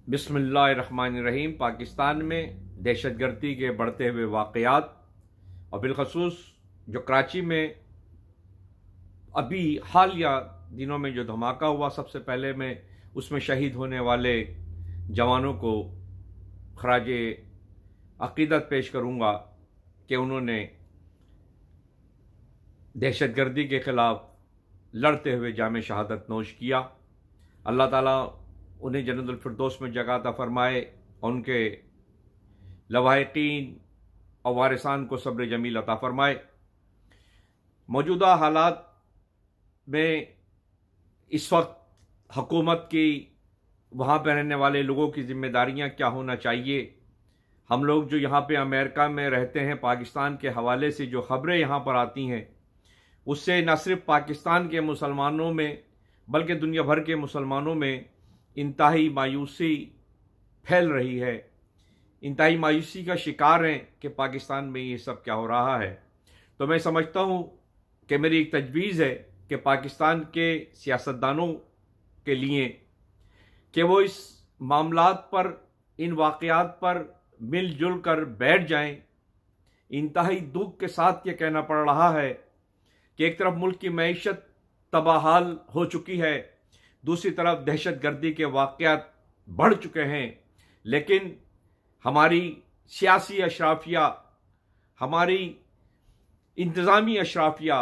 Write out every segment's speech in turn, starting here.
बिस्मिल्लाहिर्रहमानिर्रहीम। पाकिस्तान में दहशतगर्दी के बढ़ते हुए वाक़यात और बिलखसूस जो कराची में अभी हालिया दिनों में जो धमाका हुआ, सबसे पहले मैं उसमें शहीद होने वाले जवानों को खराज अक़ीदत पेश करूँगा कि उन्होंने दहशतगर्दी के ख़िलाफ़ लड़ते हुए जाम शहादत नोश किया। अल्लाह ताला उन्हें जन्नतुल फिरदौस में जगह अता फरमाए और उनके लवाहिकीन और वारिसान को सब्र जमील अता फरमाए। मौजूदा हालात में इस वक्त हुकूमत की वहाँ पर रहने वाले लोगों की जिम्मेदारियाँ क्या होना चाहिए। हम लोग जो यहाँ पे अमेरिका में रहते हैं, पाकिस्तान के हवाले से जो ख़बरें यहाँ पर आती हैं, उससे न सिर्फ पाकिस्तान के मुसलमानों में बल्कि दुनिया भर के मुसलमानों में इंतहाई मायूसी फैल रही है। इंतहाई मायूसी का शिकार हैं कि पाकिस्तान में ये सब क्या हो रहा है। तो मैं समझता हूँ कि मेरी एक तजवीज़ है कि पाकिस्तान के सियासतदानों के लिए कि वो इस मामलात पर, इन वाक़यात पर मिलजुल कर बैठ जाएं। इंतहाई दुख के साथ ये कहना पड़ रहा है कि एक तरफ मुल्क की मईशत तबाहाल हो चुकी है, दूसरी तरफ दहशतगर्दी के वाक़यात बढ़ चुके हैं, लेकिन हमारी सियासी अशराफिया, हमारी इंतज़ामी अशराफिया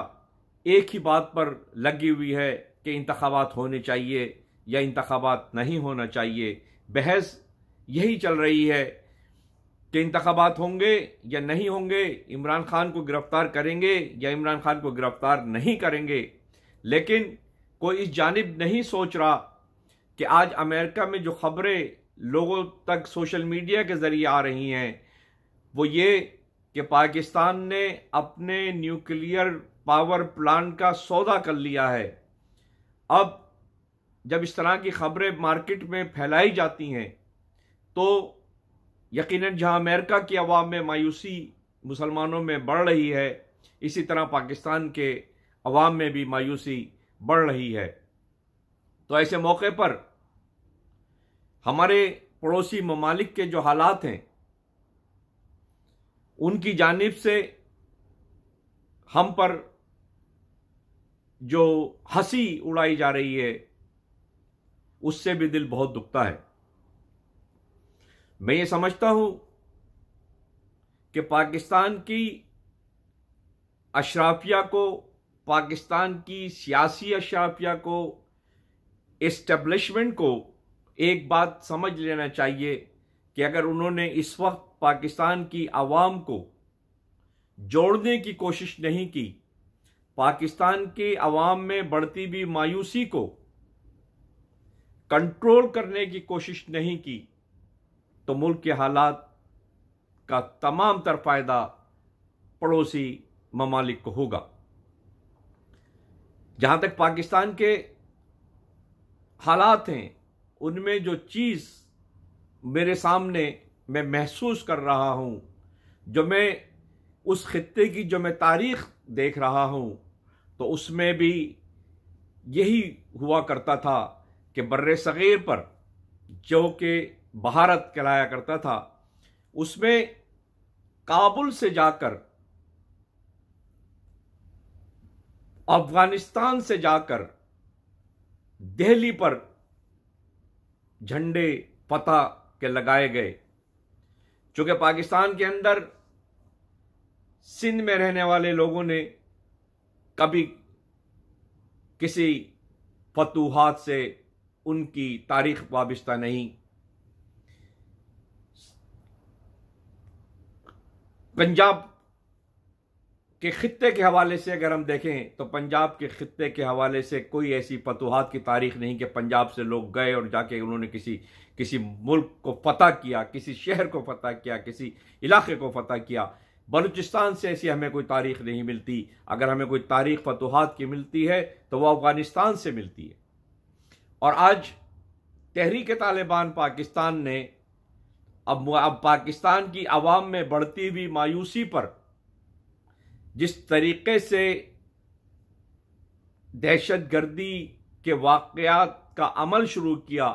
एक ही बात पर लगी हुई है कि इंतखाबात होने चाहिए या इंतखाबात नहीं होना चाहिए। बहस यही चल रही है कि इंतखाबात होंगे या नहीं होंगे, इमरान खान को गिरफ्तार करेंगे या इमरान खान को गिरफ्तार नहीं करेंगे। लेकिन कोई इस जानिब नहीं सोच रहा कि आज अमेरिका में जो खबरें लोगों तक सोशल मीडिया के ज़रिए आ रही हैं, वो ये कि पाकिस्तान ने अपने न्यूक्लियर पावर प्लांट का सौदा कर लिया है। अब जब इस तरह की खबरें मार्केट में फैलाई जाती हैं तो यकीनन जहां अमेरिका की अवाम में मायूसी मुसलमानों में बढ़ रही है, इसी तरह पाकिस्तान के अवाम में भी मायूसी बढ़ रही है। तो ऐसे मौके पर हमारे पड़ोसी ममालिक के जो हालात हैं, उनकी जानिब से हम पर जो हंसी उड़ाई जा रही है, उससे भी दिल बहुत दुखता है। मैं ये समझता हूं कि पाकिस्तान की अशराफिया को, पाकिस्तान की सियासी अशराफिया को, एस्टेब्लिशमेंट को एक बात समझ लेना चाहिए कि अगर उन्होंने इस वक्त पाकिस्तान की आवाम को जोड़ने की कोशिश नहीं की, पाकिस्तान के अवाम में बढ़ती हुई मायूसी को कंट्रोल करने की कोशिश नहीं की, तो मुल्क के हालात का तमाम तर फायदा पड़ोसी ममालिक को होगा। जहां तक पाकिस्तान के हालात हैं, उनमें जो चीज़ मेरे सामने मैं महसूस कर रहा हूं, जो मैं उस खित्ते की जो मैं तारीख देख रहा हूं, तो उसमें भी यही हुआ करता था कि बर्रे सगीर पर जो कि भारत कहलाया करता था, उसमें काबुल से जाकर, अफगानिस्तान से जाकर दिल्ली पर झंडे फतह के लगाए गए। चूंकि पाकिस्तान के अंदर सिंध में रहने वाले लोगों ने कभी किसी फतूहात से उनकी तारीख वाबिस्ता नहीं। पंजाब के खित्ते के हवाले से अगर हम देखें तो पंजाब के खित्ते के हवाले से कोई ऐसी फतूहात की तारीख नहीं कि पंजाब से लोग गए और जाके उन्होंने किसी मुल्क को फतह किया, किसी शहर को फतह किया, किसी इलाके को फतह किया। बलूचिस्तान से ऐसी हमें कोई तारीख नहीं मिलती। अगर हमें कोई तारीख फतूहात की मिलती है तो वह अफगानिस्तान से मिलती है। और आज तहरीक तालिबान पाकिस्तान ने अब पाकिस्तान की आवाम में बढ़ती हुई मायूसी पर जिस तरीके से दहशतगर्दी के वाक़यात का अमल शुरू किया,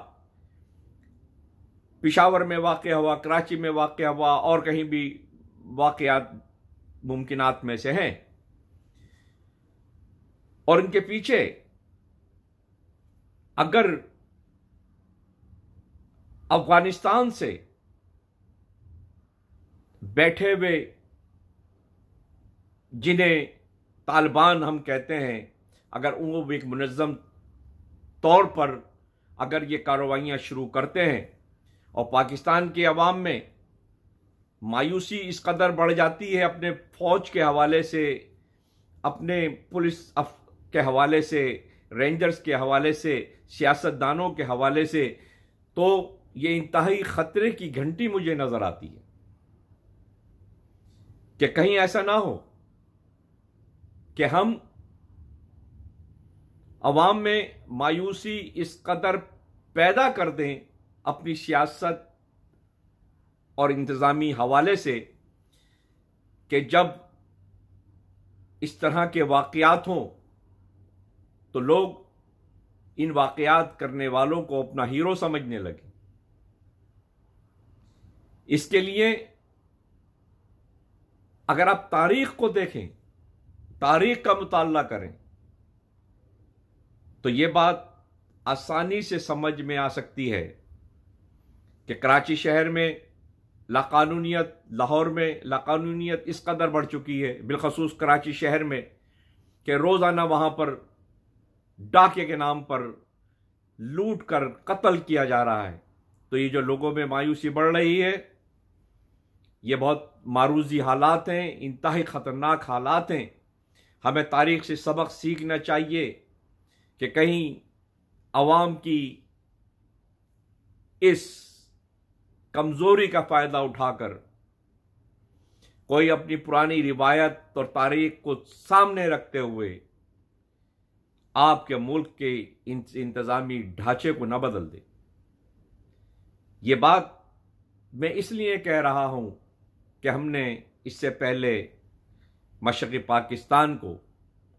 पेशावर में वाक़या हुआ, कराची में वाक़या हुआ और कहीं भी वाक़यात मुमकिनात में से हैं। और इनके पीछे अगर अफगानिस्तान से बैठे हुए जिन्हें तालिबान हम कहते हैं, अगर वो एक मुनज़्ज़म तौर पर अगर ये कार्रवाइयाँ शुरू करते हैं और पाकिस्तान के अवाम में मायूसी इस कदर बढ़ जाती है अपने फ़ौज के हवाले से, अपने पुलिस के हवाले से, रेंजर्स के हवाले से, सियासतदानों के हवाले से, तो ये इंतहाई ख़तरे की घंटी मुझे नज़र आती है कि कहीं ऐसा ना हो कि हम अवाम में मायूसी इस कदर पैदा कर दें अपनी सियासत और इंतज़ामी हवाले से कि जब इस तरह के वाक़यात हों तो लोग इन वाक़यात करने वालों को अपना हीरो समझने लगे। इसके लिए अगर आप तारीख को देखें, तारीख का मुताला करें, तो ये बात आसानी से समझ में आ सकती है कि कराची शहर में लाकानूनियत, लाहौर में लाकानूनियत इस कदर बढ़ चुकी है, बिलखसूस कराची शहर में, कि रोज़ाना वहाँ पर डाके के नाम पर लूट कर कत्ल किया जा रहा है। तो ये जो लोगों में मायूसी बढ़ रही है, ये बहुत मारूजी हालात हैं, इंतहाई ख़तरनाक हालात हैं। हमें तारीख से सबक सीखना चाहिए कि कहीं अवाम की इस कमज़ोरी का फ़ायदा उठाकर कोई अपनी पुरानी रिवायत और तारीख को सामने रखते हुए आपके मुल्क के इंतज़ामी ढांचे को न बदल दे। ये बात मैं इसलिए कह रहा हूँ कि हमने इससे पहले मशरक़ी पाकिस्तान को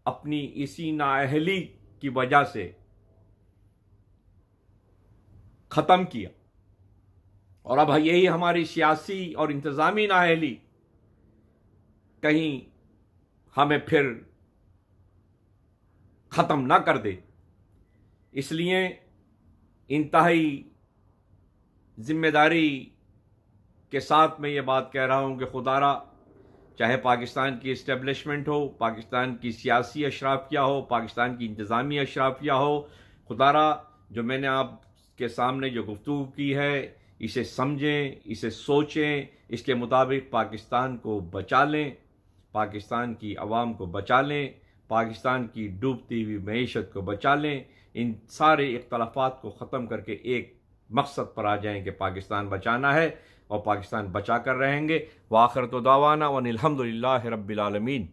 अपनी इसी नाअहली की वजह से ख़त्म किया, और अब यही हमारी सियासी और इंतज़ामी नाअहली कहीं हमें फिर ख़त्म ना कर दे। इसलिए इंतहाई ज़िम्मेदारी के साथ मैं ये बात कह रहा हूँ कि खुदारा, चाहे पाकिस्तान की इस्टेब्लिशमेंट हो, पाकिस्तान की सियासी अशराफिया हो, पाकिस्तान की इंतज़ामी अशराफिया हो, खुदारा जो मैंने आपके सामने जो गुफ्तगू की है, इसे समझें, इसे सोचें, इसके मुताबिक पाकिस्तान को बचा लें, पाकिस्तान की आवाम को बचा लें, पाकिस्तान की डूबती हुई मईशत को बचा लें। इन सारे इख्तलाफात को ख़त्म करके एक मकसद पर आ जाएं कि पाकिस्तान बचाना है और पाकिस्तान बचा कर रहेंगे। व आखिर तो दावाना व अनिल हम्दुलिल्लाहि रब्बिल आलमीन।